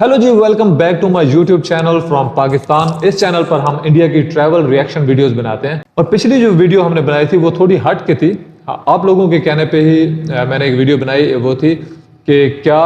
Hello जी, welcome back to my YouTube channel from Pakistan. इस channel पर हम इंडिया की ट्रैवल रिएक्शन वीडियोस बनाते हैं और पिछली जो वीडियो हमने बनाई थी वो थोड़ी हट के थी। आप लोगों के कहने पे ही मैंने एक वीडियो बनाई, वो थी कि क्या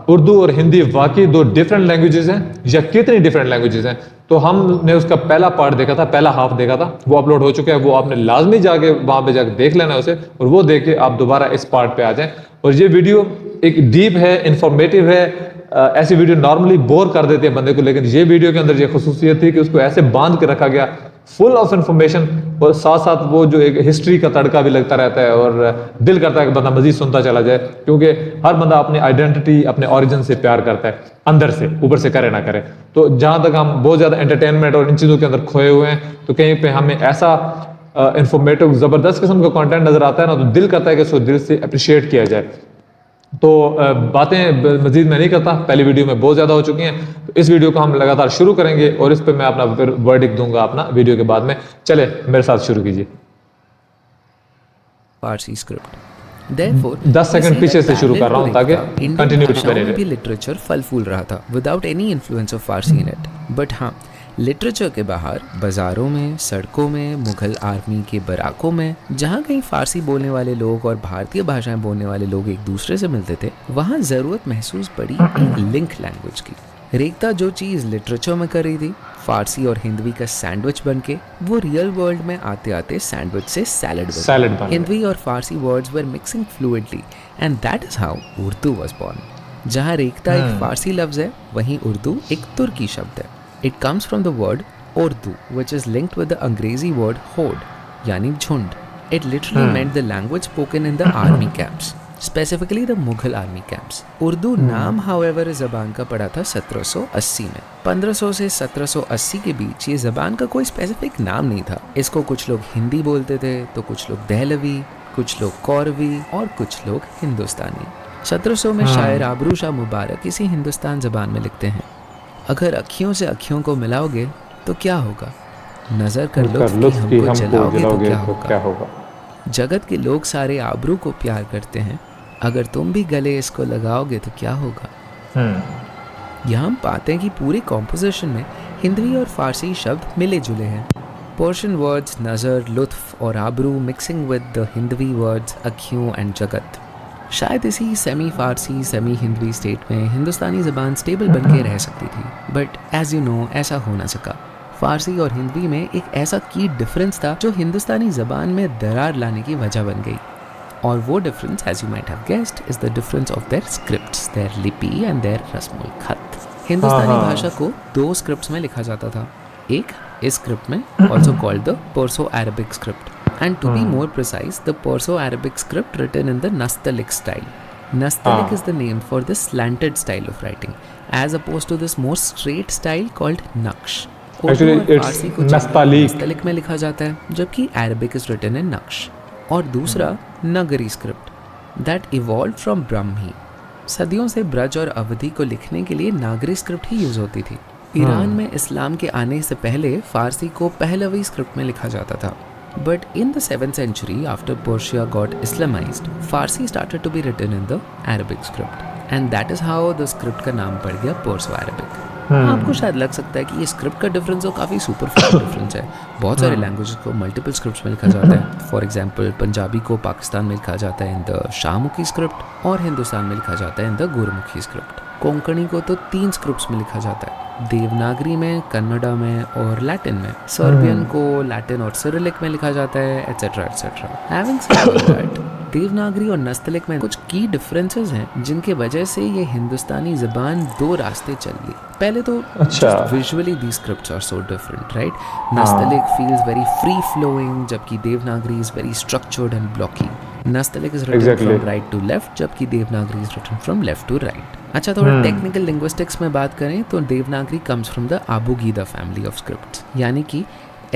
उर्दू और हिंदी वाकई दो डिफरेंट लैंग्वेजेस हैं या कितनी डिफरेंट लैंग्वेजेस हैं। तो हमने उसका पहला पार्ट देखा था, पहला हाफ देखा था, वो अपलोड हो चुका है। वो आपने लाजमी जाके वहां पे जाके देख लेना उसे, और वो देख के आप दोबारा इस पार्ट पे आ जाएं। और ये वीडियो एक डीप है, इंफॉर्मेटिव है। ऐसी वीडियो नॉर्मली बोर कर देती है बंदे को, लेकिन ये वीडियो के अंदर ये खसूसियत थी कि उसको ऐसे बांध के रखा गया, फुल ऑफ इंफॉर्मेशन, और साथ साथ वो जो एक हिस्ट्री का तड़का भी लगता रहता है और दिल करता है कि बंदा मजीद सुनता चला जाए, क्योंकि हर बंदा अपनी आइडेंटिटी, अपने ओरिजिन से प्यार करता है, अंदर से, ऊपर से करे ना करे। तो जहां तक हम बहुत ज्यादा एंटरटेनमेंट और इन चीजों के अंदर खोए हुए हैं, तो कहीं पे हमें ऐसा इंफॉर्मेटिव जबरदस्त किस्म का कंटेंट नजर आता है ना, तो दिल करता है कि इसको दिल से अप्रिशिएट किया जाए। तो बातें मजीद मैं नहीं करता, पहली वीडियो में बहुत ज़्यादा हो चुकी हैं। तो इस वीडियो को हम लगातार शुरू करेंगे और इस पर मैं अपना फिर वर्डिक्ट दूंगा अपना वीडियो के बाद में। चले मेरे साथ शुरू कीजिए। फारसी स्क्रिप्ट। Therefore, 10 सेकंड पीछे से शुरू कर रहा हूँ ताकि इंडियन कंटिन्यूटी भाषाओं बने में भी रहे। लिटरेचर फल फूल रहा था without any influence of Farsi in it. But हाँ, लिटरेचर के बाहर बाजारों में, सड़कों में, मुगल आर्मी के बराकों में, जहाँ कहीं फारसी बोलने वाले लोग और भारतीय भाषाएं बोलने वाले लोग एक दूसरे से मिलते थे, वहाँ ज़रूरत महसूस पड़ी एक लिंक लैंग्वेज की। रेखता जो चीज़ लिटरेचर में कर रही थी, फारसी और हिंदवी का सैंडविच बनके वो रियल वर्ल्ड में आते आते सैंडविच से सैलड बन गया। हिंदवी और Farsi words were mixing fluently and that is how Urdu was born. जहाँ रेखता एक फारसी लफ्ज है, वहीं उर्दू एक तुर्की शब्द है। It comes from the word Urdu which is linked with the अंग्रेजी वर्ड होड यानी झुंड। It literally meant the language spoken in the army camps, specifically the Mughal army camps. Urdu नाम हाउएवर इस जबान का पड़ा था 1780 में। 1500 से 1780 के बीच ये जबान का कोई स्पेसिफिक नाम नहीं था। इसको कुछ लोग हिंदी बोलते थे, तो कुछ लोग दहलवी, कुछ लोग कौरवी और कुछ लोग हिंदुस्तानी। 1700 में शायर आबरू शाह मुबारक इसी हिंदुस्तान जबान में लिखते हैं, अगर अखियों से अखियों को मिलाओगे तो क्या होगा, नजर कर लुत्फ की हमको जलाओगे तो क्या होगा। जगत के लोग सारे आबरू को प्यार करते हैं, अगर तुम भी गले इसको लगाओगे तो क्या होगा। यहाँ हम पाते हैं कि पूरे कॉम्पोजिशन में हिंदवी और फारसी शब्द मिले जुले हैं। पर्शियन वर्ड्स नज़र, लुत्फ और आबरू mixing with the Hindavi words अखियों एंड जगत। शायद इसी semi Farsi semi Hindavi state में हिंदुस्तानी ज़बान स्टेबल बन के रह सकती थी, बट एज यू नो ऐसा हो ना सका। फारसी और हिंदवी में एक ऐसा की डिफरेंस था जो हिंदुस्तानी ज़बान में दरार लाने की वजह बन गई, और वो difference as you might have guessed is the difference of their scripts, their लिपि एंड देयर रस्मुल खत। हिंदुस्तानी भाषा को दो स्क्रिप्ट्स में लिखा जाता था। एक इस स्क्रिप्ट में, also called the Perso Arabic script, and to be more precise, the Perso-Arabic script written in the Nastaliq style. Nastaliq is the name for this slanted style of writing, as opposed to this more straight style called Naqsh. Actually, it's Nastaliq में लिखा जाता है, जबकि Arabic is written in Naqsh. और दूसरा नगरी script, that evolved from Brahmi. सदियों से ब्रज और अवधि को लिखने के लिए नागरी स्क्रिप्ट ही यूज होती थी। ईरान में इस्लाम के आने से पहले फारसी को पहलवी स्क्रिप्ट में लिखा जाता था। But in the 7th century, after Persia got Islamized, Farsi started to be written in the Arabic script, and that is how the script का नाम पड़ गया Perso-Arabic। आपको शायद लग सकता है कि ये स्क्रिप्ट का डिफरेंस तो काफ़ी सुपरफिशियल डिफरेंस है। बहुत सारे लैंग्वेजेस को मल्टीपल स्क्रिप्ट्स में लिखा जाता है। फॉर एग्जांपल, पंजाबी को पाकिस्तान में लिखा जाता है इन द शाहमुखी स्क्रिप्ट, और हिंदुस्तान में लिखा जाता है in the Gurmukhi script. Konkani को तो 3 स्क्रिप्ट्स में लिखा जाता है, देवनागरी में, कन्नड़ा में और लैटिन में। सर्बियन को लैटिन और सिरिलिक में लिखा जाता है, etcetera etcetera. Having said that, Devanagari और नस्तलिक में कुछ की डिफरेंसेस हैं जिनके वजह से ये हिंदुस्तानी ज़बान दो रास्ते चल ली। पहले तो visually the scripts are so different, right. Nastaliq feels very free flowing, जबकि Devanagari is very structured and blocky. Nastaliq is written from right to left, जबकि Devanagari is written from left to right. अच्छा, थोड़ा टेक्निकल लिंग्विस्टिक्स में बात करें तो Devanagari comes from the abugida family of scripts, यानी कि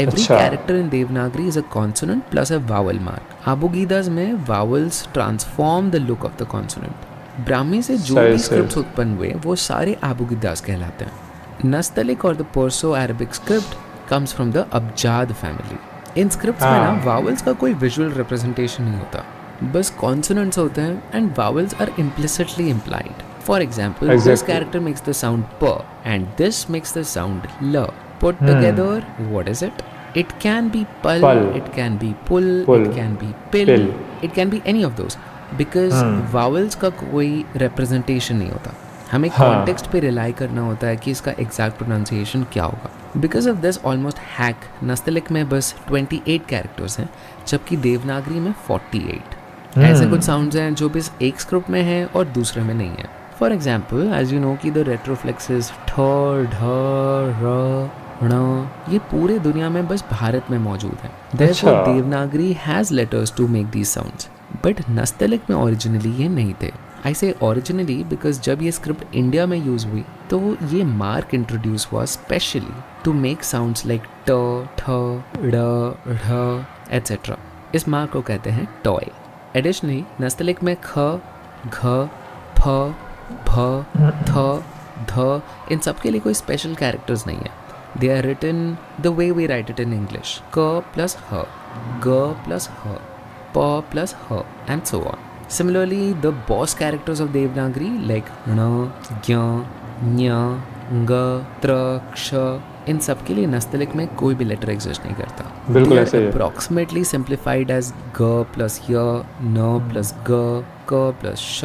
every character in Devanagari is a consonant plus a vowel mark. Abugidas में vowels transform the look of the consonant. Brahmi से जो भी स्क्रिप्ट्स उत्पन्न हुए वो सारे आबूगिदास कहलाते हैं। नस्तलिक और the Perso Arabic script comes from the abjad family. इन स्क्रिप्ट्स में ना vowels का कोई विजुअल रिप्रेजेंटेशन नहीं होता, बस कॉन्सोनेंट्स होते हैं, and vowels are implicitly implied. For example, this Exactly. character makes the sound p and this makes the sound l. Put together, what is it? It can be pal, Pal. it can be pull, Pull. it can be pill, Pill. it can be any of those. Because vowels का कोई representation नहीं होता. हमें context पे rely करना होता है कि इसका एग्जैक्ट प्रोनाउंसिएशन क्या होगा. Because of this almost hack Nastaliq में बस 28 कैरेक्टर्स हैं जबकि देवनागरी में 48. ऐसे कुछ साउंड्स हैं जो बस एक स्क्रिप्ट में हैं और दूसरे में नहीं है. For example as you know कि द रेट्रोफ्लेक्सेस ठ ढ र ण ये पूरे दुनिया में बस भारत में मौजूद है. Therefore, अच्छा. Devanagari has letters to make these sounds but Nastaliq में ओरिजिनली ये नहीं थे. आई से ओरिजिनली बिकॉज जब ये स्क्रिप्ट इंडिया में यूज हुई तो ये मार्क इंट्रोड्यूस हुआ specially to make sounds like ट ठ ड़ ढ एट्सेट्रा. इस मार्क को कहते हैं टॉय. एडिशनली नस्तलिक में ख घ फ भ थ ध इन सब के लिए कोई स्पेशल कैरेक्टर्स नहीं है. They are written the way we write it in English. क प्लस ह, ग प्लस ह, प प्लस ह and so on. Similarly, the boss characters of Devanagari like ण, ज्ञ, ञ, ङ, त्र, क्ष इन सब के लिए नस्तलिक में कोई भी लेटर एग्जिस्ट नहीं करता. बिल्कुल ऐसे ही है. अप्रॉक्सीमेटली सिंप्लीफाइड एज ग प्लस य, न प्लस ग, क प्लस श.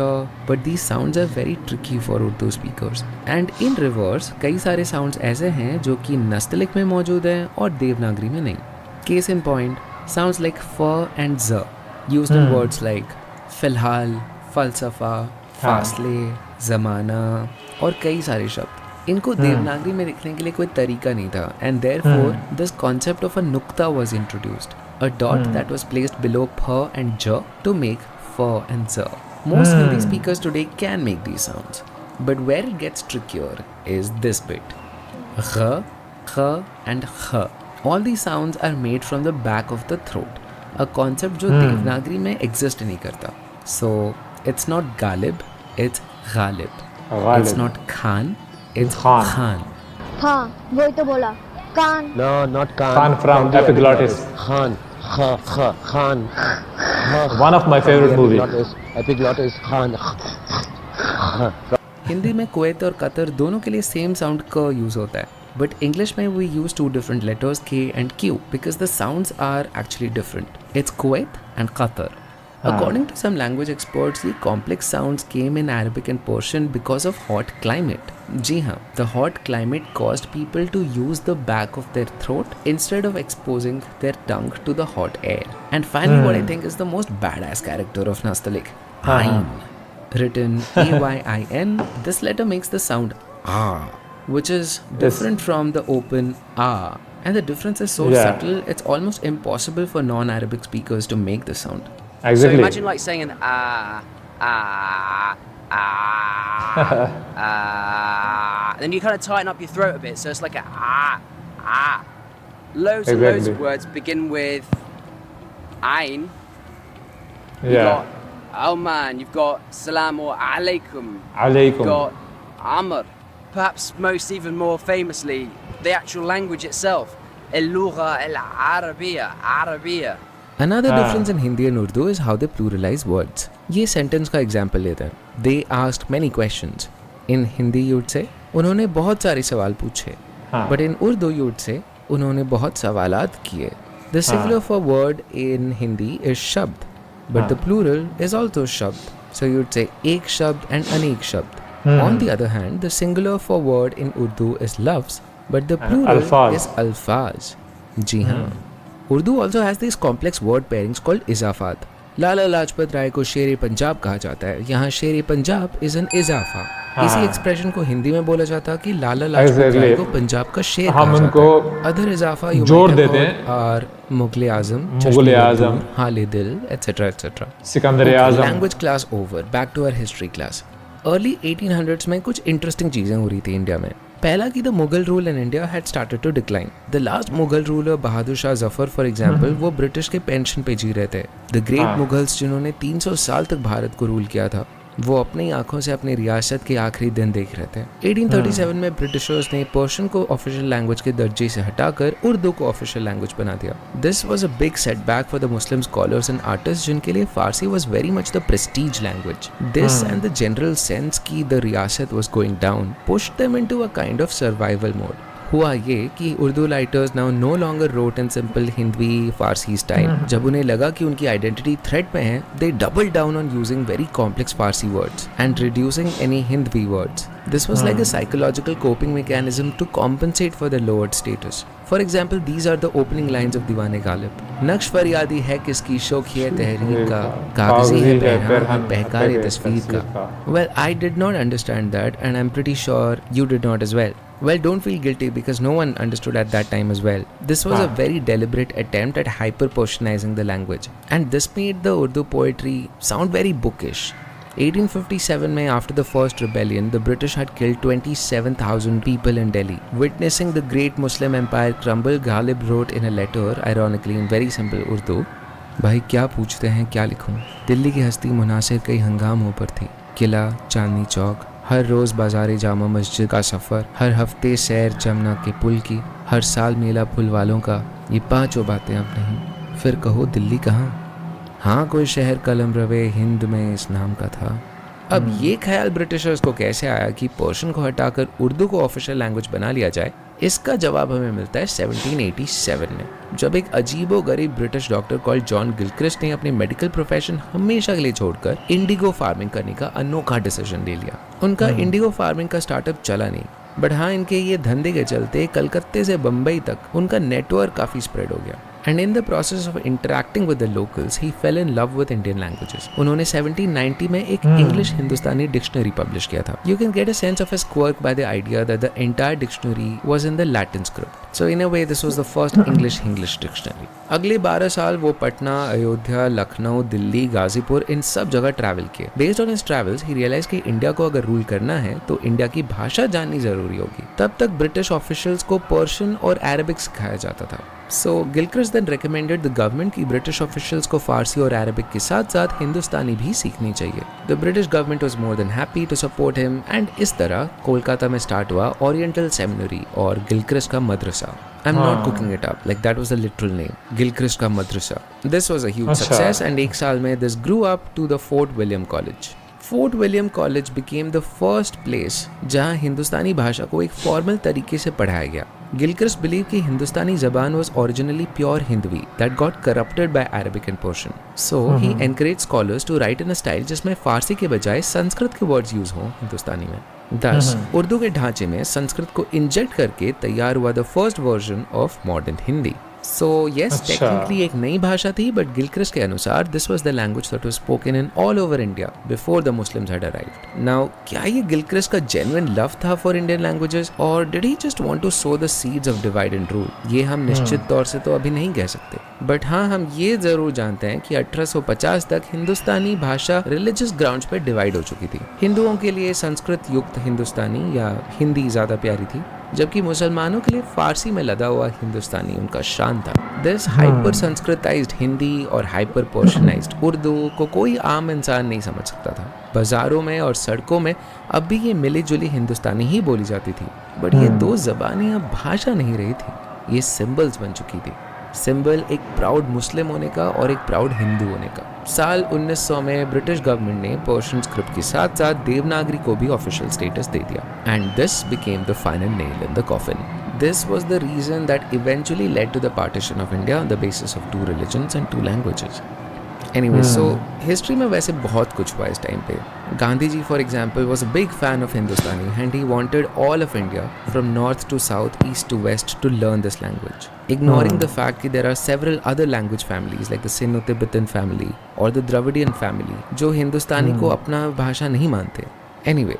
But these sounds are very tricky for Urdu speakers. And in reverse कई सारे साउंड्स ऐसे हैं जो कि नस्तलिक में मौजूद हैं और देवनागरी में नहीं. Case in point sounds like फ एंड ज यूज्ड इन वर्ड्स लाइक फिलहाल, फलसफा, फासले, ज़माना और कई सारे शब्द. इनको देवनागरी में लिखने के लिए कोई तरीका नहीं था and therefore this concept of a nukta was introduced, a dot that was placed below फ एंड ज टू मेक फ एंड ज. Most Hindi speakers today can make these sounds, but where it gets trickier is this bit. Gh, kh and kh. All these sounds are made from the back of the throat, a concept जो देवनागरी में exist नहीं करता. So it's not Galib, it's Ghalib. Ghalib. It's not Khan, it's Khan. Khan. हाँ वही तो बोला कान. No, not Khan. Khan from the Epiglottis. Khan. Khan. One of my favorite movie. Epiglottis. Khan. Hindi में Kuwait और Qatar दोनों के लिए same sound क यूज होता है. बट इंग्लिश में we use two different letters K and Q because the sounds are actually different. It's Kuwait and Qatar. According to some language experts, the complex sounds came in Arabic and Persian because of hot climate. जी हाँ, the hot climate caused people to use the back of their throat instead of exposing their tongue to the hot air. And finally, what I think is the most badass character of Nastaliq, Ain. Written A-Y-I-N, this letter makes the sound ah, which is different from the open ah. And the difference is so subtle, it's almost impossible for non-Arabic speakers to make the sound. Exactly. So imagine like saying then you kind of tighten up your throat a bit, so it's like a. Loads and loads of words begin with Ain. You've got Alman, you've got Salam or Alaikum. Alaikum. You've got Amr. Perhaps most even more famously, the actual language itself. Al-Lugha al-Arabiya, Arabiya. Another difference in Hindi and Urdu is how they pluralize words. ये sentence का example लेते हैं. They asked many questions. In Hindi you would say, उन्होंने बहुत सारे सवाल पूछे. But in Urdu you would say, उन्होंने बहुत सवालात किए. The singular for word in Hindi is shabd, but the plural is also shabd. So you would say एक शब्द and अनेक शब्द. On the other hand, the singular for word in Urdu is lafz, but the plural is alfaz. जी हाँ. Urdu also has these complex word pairings called izafat. Lala Lajpat Rai को शेर पंजाब कहा जाता है. यहाँ शेर पंजाब is an इजाफा. इसी एक्सप्रेशन को हिंदी में बोला जाता कि लाला लाजपत राय को पंजाब का शेर कहा जाता है. अदर इजाफा जोड़ देते हैं और मुगल आजम, हाले दिल, etc. etc. Sikandar Azam. Language class over. Back to our history class. Early 1800s में कुछ इंटरेस्टिंग चीजें हो रही थी इंडिया में. पहला कि the Mughal rule in India had started to decline. The last Mughal ruler Bahadur Shah Zafar for example वो ब्रिटिश के पेंशन पे जी रहे थे. द ग्रेट मुगल्स जिन्होंने 300 साल तक भारत को रूल किया था, वो अपनी आंखों से अपनी रियासत के आखिरी दिन देख रहे थे। 1837 में ब्रिटिशर्स ने पर्शियन को ऑफिशियल लैंग्वेज के दर्जे से हटाकर उर्दू को ऑफिशियल लैंग्वेज बना दिया। This was a big setback for the Muslim scholars and artist, जिनके लिए Farsi was very much the prestige language. This and the general sense की द रियासत was going down pushed them into a kind of survival mode. हुआ ये कि Urdu writers now no longer wrote in simple Hindi Farsi style. जब उन्हें लगा कि उनकी आइडेंटिटी थ्रेट में है, they double down on using very complex Farsi words and reducing any Hindavi words. This was like a psychological coping mechanism to compensate for their lowered status. For example, these are the opening lines of दीवाने गालिब। नक्श फरियादी है किसकी शौकिया तहरीर का, कागजी है पैरहां पहकारे तस्वीर का। Well, I did not understand that and I'm pretty sure you did not as well. Well, don't feel guilty because no one understood at that time as well. This was a very deliberate attempt at hyper-Persianizing the language. And this made the Urdu poetry sound very bookish. 1857 में after the first rebellion, the British had killed 27,000 people in Delhi. Witnessing the great Muslim empire crumble, Ghalib wrote in a letter, ironically in very simple Urdu, भाई क्या पूछते हैं क्या लिखूं? दिल्ली की हस्ती मुनासिर कई हंगामों पर थी। किला, चांदनी चौक, हर रोज़ बाज़ार जामा मस्जिद का सफ़र, हर हफ्ते सैर जमुना के पुल की, हर साल मेला फुल वालों का, ये पांचों बातें अब नहीं। फिर कहो दिल्ली कहाँ? हाँ कोई शहर कलम रवे हिंद में इस नाम का था। अब ये ख्याल ब्रिटिशर्स को कैसे आया कि पर्शियन को हटाकर उर्दू को ऑफिशियल लैंग्वेज बना लिया जाए? इसका जवाब हमें मिलता है 1787 में, जब एक अजीबो गरीब British doctor called John Gilchrist ने अपने मेडिकल प्रोफेशन हमेशा के लिए छोड़कर इंडिगो फार्मिंग करने का अनोखा डिसीजन ले लिया। उनका इंडिगो फार्मिंग का स्टार्टअप चला नहीं, बट हाँ इनके ये धंधे के चलते कलकत्ते से बम्बई तक उनका नेटवर्क काफ़ी स्प्रेड हो गया। And in the process of interacting with the locals, he fell in love with Indian languages. उन्होंने 1790 में एक English हिंदुस्तानी डिक्शनरी पब्लिश किया था। You can get a sense of his quirk by the idea that the entire dictionary was in the Latin script. So in a way, this was the first English dictionary. अगले 12 साल वो पटना, अयोध्या, लखनऊ, दिल्ली, गाजीपुर इन सब जगह travel किए। Based on his travels, he realized कि India को अगर rule करना है तो इंडिया की भाषा जाननी जरूरी होगी। तब तक ब्रिटिश ऑफिशियल्स को पर्शियन और अरबिक सिखाया जाता था। So Gilchrist then recommended the government कि ब्रिटिश ऑफिशियल्स को फारसी और अरबिक के साथ साथ हिंदुस्तानी भी सीखनी चाहिए। The British government was more than happy to support him and इस तरह कोलकाता में स्टार्ट हुआ ओरिएंटल सेमिनरी और गिलक्रिस्ट का मदरसा। I'm not cooking it up, like that was the literal name, Gilchrist का मदरसा। This was a huge success and एक साल में this grew up to the Fort William College. Fort William college became the first place जहां हिंदुस्तानी भाषा को एक formal तरीके से पढ़ाया गया। गिलक्रिस्ट बिलीव कि हिंदुस्तानी जबान was originally pure Hindvi that got corrupted by Arabic and Persian. So he encouraged scholars to write in a style जिसमें फारसी के बजाय संस्कृत के वर्ड्स यूज हों हिंदुस्तानी में। Thus, उर्दू के ढांचे में संस्कृत को इंजेक्ट करके तैयार हुआ the first version of modern Hindi. So yes, technically एक नई भाषा थी, but Gilchrist के अनुसार this was the language that was spoken in all over India before the Muslims had arrived. Now, क्या ये Gilchrist का genuine love था for Indian languages, or did he just want to sow the seeds of divide and rule? ये हम निश्चित तौर से तो अभी नहीं कह सकते, बट हाँ हम ये जरूर जानते हैं कि 1850 तक हिंदुस्तानी भाषा रिलीजियस ग्राउंड्स पर डिवाइड हो चुकी थी। हिंदुओं के लिए संस्कृत युक्त हिंदुस्तानी या हिंदी ज्यादा प्यारी थी, जबकि मुसलमानों के लिए फारसी में लदा हुआ हिंदुस्तानी उनका शान था। दिस हाइपर संस्कृताइज्ड हिंदी और हाइपर पर्शियनाइज्ड उर्दू को कोई आम इंसान नहीं समझ सकता था। बाजारों में और सड़कों में अब भी ये मिली जुली हिंदुस्तानी ही बोली जाती थी, बट ये दो ज़बानें अब भाषा नहीं रही थी, ये सिंबल्स बन चुकी थी। सिंबल एक प्राउड मुस्लिम होने का और एक प्राउड हिंदू होने का। साल 1900 में ब्रिटिश गवर्नमेंट ने पर्शियन स्क्रिप्ट के साथ साथ देवनागरी को भी ऑफिशियल स्टेटस दे दिया, and this became the final nail in the coffin. This was the reason that eventually led to the partition of India on the basis of 2 religions and 2 languages. Anyway, so history में वैसे बहुत कुछ हुआ इस time पे। Gandhi ji for example was a big fan of Hindustani and he wanted all of India from north to south, east to west to learn this language, ignoring the fact that there are several other language families like the Sino-Tibetan family or the Dravidian family जो हिंदुस्तानी को अपना भाषा नहीं मानते। Anyway,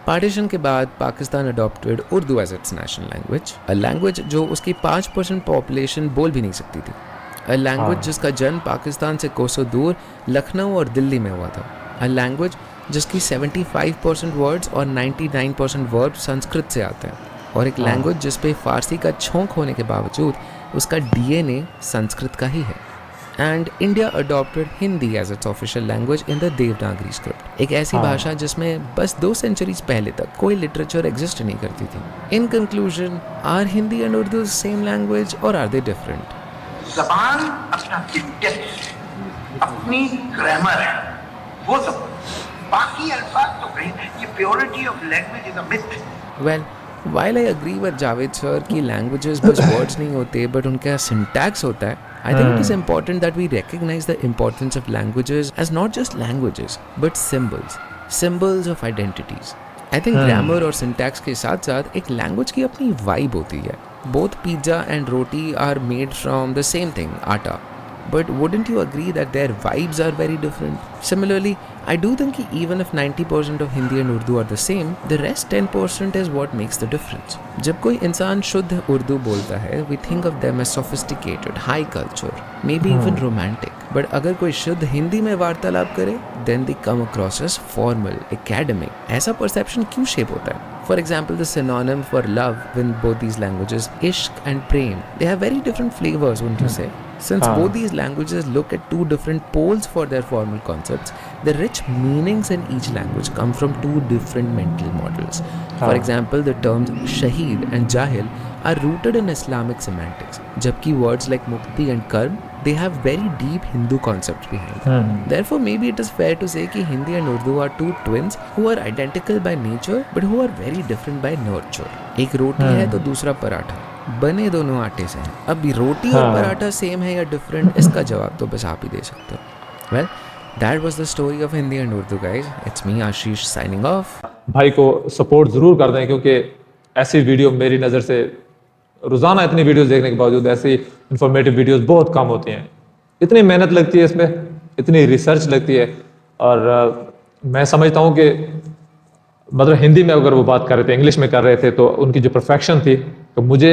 partition के बाद Pakistan adopted Urdu as its national language, a language जो उसकी 5% पॉपुलेशन बोल भी नहीं सकती थी, अ लैंग्वेज जिसका जन्म पाकिस्तान से कोसों दूर लखनऊ और दिल्ली में हुआ था, अ लैंग्वेज जिसकी 75% वर्ड्स और 99% वर्ब संस्कृत से आते हैं, और एक लैंग्वेज जिस पे फारसी का छोंक होने के बावजूद उसका DNA संस्कृत का ही है। and India adopted Hindi as its official language in the Devanagari script. एक ऐसी भाषा जिसमें बस 2 centuries पहले तक कोई literature exist नहीं करती थी. In conclusion, are Hindi and Urdu the same language or are they different? ज़बान अपना syntax, अपनी grammar है, वो सब. बाकी अल्फाज तो कहीं ये purity of language is a myth. Well, while I agree with Javed sir कि languages बस words नहीं होते but उनका syntax होता है, I think it is important that we recognize the importance of languages as not just languages but symbols of identities. I think grammar और syntax के साथ साथ एक language की अपनी vibe होती है. Both pizza and roti are made from the same thing, atta. But wouldn't you agree that their vibes are very different? Similarly, I do think that even if 90% of Hindi and Urdu are the same, the rest 10% is what makes the difference. जब कोई इंसान शुद्ध उर्दू बोलता है, we think of them as sophisticated, high culture, maybe even romantic. But अगर कोई शुद्ध हिंदी में वार्तालाप करे, then they come across as formal, academic. ऐसा perception क्यों shape होता है? For example, the synonym for love in both these languages, ishq and prem, they have very different flavors, wouldn't you say? Since both these languages look at 2 different poles for their formal concepts, the rich meanings in each language come from 2 different mental models. For example, the terms shaheed and jahil are rooted in Islamic semantics, jabki words like mukti and karm, they have very deep Hindu concepts behind them. Therefore, maybe it is fair to say that Hindi and Urdu are 2 twins who are identical by nature but who are very different by nurture. एक रोटी है तो दूसरा पराठा, बने दोनों आटे से हैं. अब रोटी और पराठा सेम है या डिफरेंट, इसका जवाब तो बस आप ही दे सकते हो. Well, that was the story of Hindi and Urdu guys. It's me Ashish signing off. भाई को सपोर्ट ज़रूर कर दें क्योंकि ऐसी वीडियो मेरी नज़र से रोज़ाना इतनी वीडियोस देखने के बावजूद ऐसी इंफॉर्मेटिव वीडियोस बहुत कम होती हैं. इतनी मेहनत लगती है इसमें, इतनी रिसर्च लगती है. और मैं समझता हूँ कि मतलब हिंदी में अगर वो बात कर रहे थे, इंग्लिश में कर रहे थे, तो उनकी जो परफेक्शन थी, तो मुझे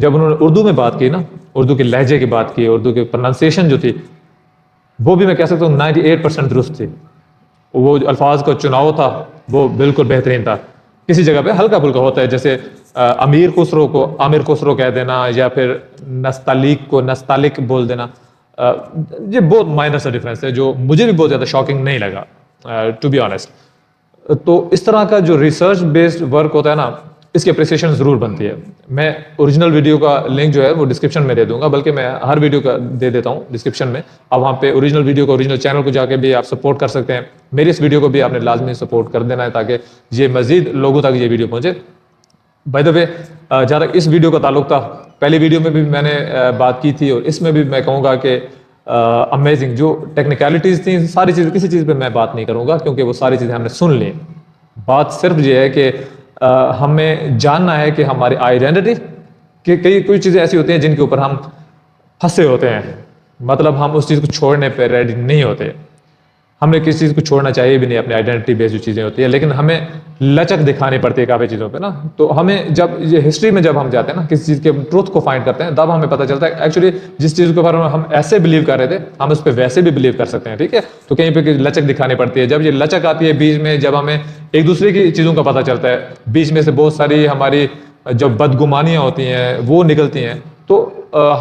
जब उन्होंने उर्दू में बात की ना, उर्दू के लहजे की बात की, उर्दू की प्रोनाउंसिएशन जो थी, वो भी मैं कह सकता हूँ 98% दुरुस्त थी. वो जो अल्फाज का चुनाव था वो बिल्कुल बेहतरीन था. किसी जगह पे हल्का फुल्का होता है, जैसे अमीर खुसरो को आमिर खुसरो कह देना या फिर नस्तालिक को नस्तालिक बोल देना. ये बहुत माइनर सा डिफरेंस है जो मुझे भी बहुत ज़्यादा शॉकिंग नहीं लगा, टू बी ऑनेस्ट. तो इस तरह का जो रिसर्च बेस्ड वर्क होता है ना, इसकी अप्रिसिएशन ज़रूर बनती है. मैं ओरिजिनल वीडियो का लिंक जो है वो डिस्क्रिप्शन में दे दूंगा, बल्कि मैं हर वीडियो का दे देता हूँ डिस्क्रिप्शन में. अब वहाँ पे ओरिजिनल वीडियो को, ओरिजिनल चैनल को जाके भी आप सपोर्ट कर सकते हैं. मेरी इस वीडियो को भी आपने लाजमी सपोर्ट कर देना है ताकि ये मज़ीद लोगों तक ये वीडियो पहुँचे. बाय द वे, जहाँ तक इस वीडियो का ताल्लुक था, पहली वीडियो में भी मैंने बात की थी और इसमें भी मैं कहूँगा कि अमेजिंग जो टेक्निकलिटीज़ थी, सारी चीज़, किसी चीज़ पे मैं बात नहीं करूँगा क्योंकि वो सारी चीज़ें हमने सुन ली. बात सिर्फ ये है कि हमें जानना है कि हमारी आइडेंटिटी कि कई कोई चीज़ें ऐसी होती हैं जिनके ऊपर हम फंसे होते हैं, मतलब हम उस चीज़ को छोड़ने पर रेडी नहीं होते. हमें किसी चीज़ को छोड़ना चाहिए भी नहीं, अपनी आइडेंटिटी बेस्ड जो चीज़ें होती है, लेकिन हमें लचक दिखानी पड़ती है काफ़ी चीज़ों पे ना. तो हमें जब ये हिस्ट्री में जब हम जाते हैं ना, किसी चीज़ के ट्रूथ को फाइंड करते हैं, तब हमें पता चलता है एक्चुअली जिस चीज़ के बारे में हम ऐसे बिलीव कर रहे थे, हम उस पर वैसे भी बिलीव कर सकते हैं. ठीक है, तो कहीं पे लचक दिखानी पड़ती है. जब ये लचक आती है बीच में, जब हमें एक दूसरे की चीज़ों का पता चलता है, बीच में से बहुत सारी हमारी जब बदगुमानियाँ होती हैं वो निकलती हैं, तो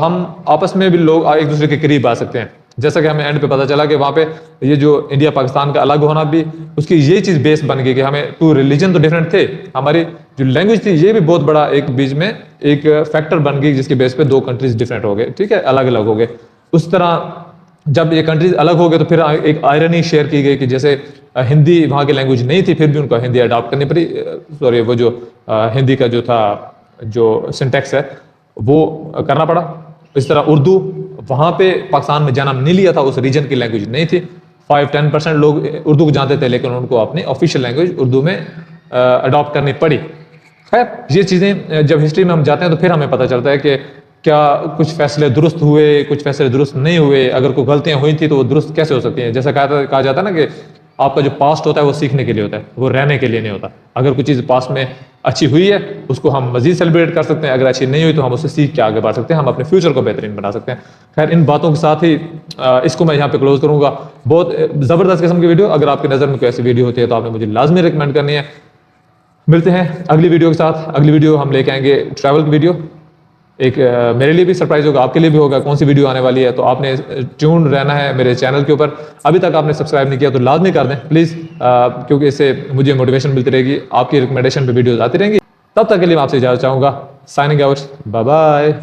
हम आपस में भी लोग एक दूसरे के करीब आ सकते हैं. जैसा कि हमें एंड पे पता चला कि वहाँ पे ये जो इंडिया पाकिस्तान का अलग होना भी उसकी ये चीज़ बेस बन गई कि हमें 2 रिलीजन तो डिफरेंट थे, हमारी जो लैंग्वेज थी ये भी बहुत बड़ा एक बीच में एक फैक्टर बन गई जिसकी बेस पे 2 कंट्रीज डिफरेंट हो गए. ठीक है, अलग अलग हो गए. उस तरह जब ये कंट्रीज अलग हो गए तो फिर एक आयरनी शेयर की गई कि जैसे हिंदी वहाँ की लैंग्वेज नहीं थी, फिर भी उनको हिंदी अडॉप्ट करनी पड़ी. सॉरी, वो जो हिंदी का जो था जो सिंटेक्स है वो करना पड़ा. इस तरह उर्दू वहाँ पे पाकिस्तान में जन्म नहीं लिया था, उस रीजन की लैंग्वेज नहीं थी. 5-10% लोग उर्दू को जानते थे, लेकिन उनको अपनी ऑफिशियल लैंग्वेज उर्दू में अडॉप्ट करनी पड़ी. खैर, ये चीज़ें जब हिस्ट्री में हम जाते हैं तो फिर हमें पता चलता है कि क्या कुछ फैसले दुरुस्त हुए, कुछ फैसले दुरुस्त नहीं हुए. अगर कोई गलतियाँ हुई थी तो वो दुरुस्त कैसे हो सकती हैं. जैसा कहा जाता है ना कि आपका जो पास्ट होता है वो सीखने के लिए होता है, वो रहने के लिए नहीं होता. अगर कोई चीज़ पास्ट में अच्छी हुई है उसको हम मज़ीद सेलिब्रेट कर सकते हैं, अगर अच्छी नहीं हुई तो हम उससे सीख के आगे बढ़ सकते हैं, हम अपने फ्यूचर को बेहतरीन बना सकते हैं. खैर, इन बातों के साथ ही इसको मैं यहाँ पे क्लोज करूँगा. बहुत ज़बरदस्त किस्म की वीडियो, अगर आपकी नज़र में कोई ऐसी वीडियो होती है तो आपने मुझे लाजमी रिकमेंड करनी है. मिलते हैं अगली वीडियो के साथ. अगली वीडियो हम लेके आएंगे ट्रैवल की वीडियो. एक मेरे लिए भी सरप्राइज होगा, आपके लिए भी होगा कौन सी वीडियो आने वाली है। तो आपने ट्यून रहना है मेरे चैनल के ऊपर। अभी तक आपने सब्सक्राइब नहीं किया तो लाजमी कर दें प्लीज़, क्योंकि इससे मुझे मोटिवेशन मिलती रहेगी, आपकी रिकमेंडेशन पे वीडियोस आती रहेंगी। तब तक के लिए मैं आपसे इजाज़त चाहूँगा। Signing out, bye bye.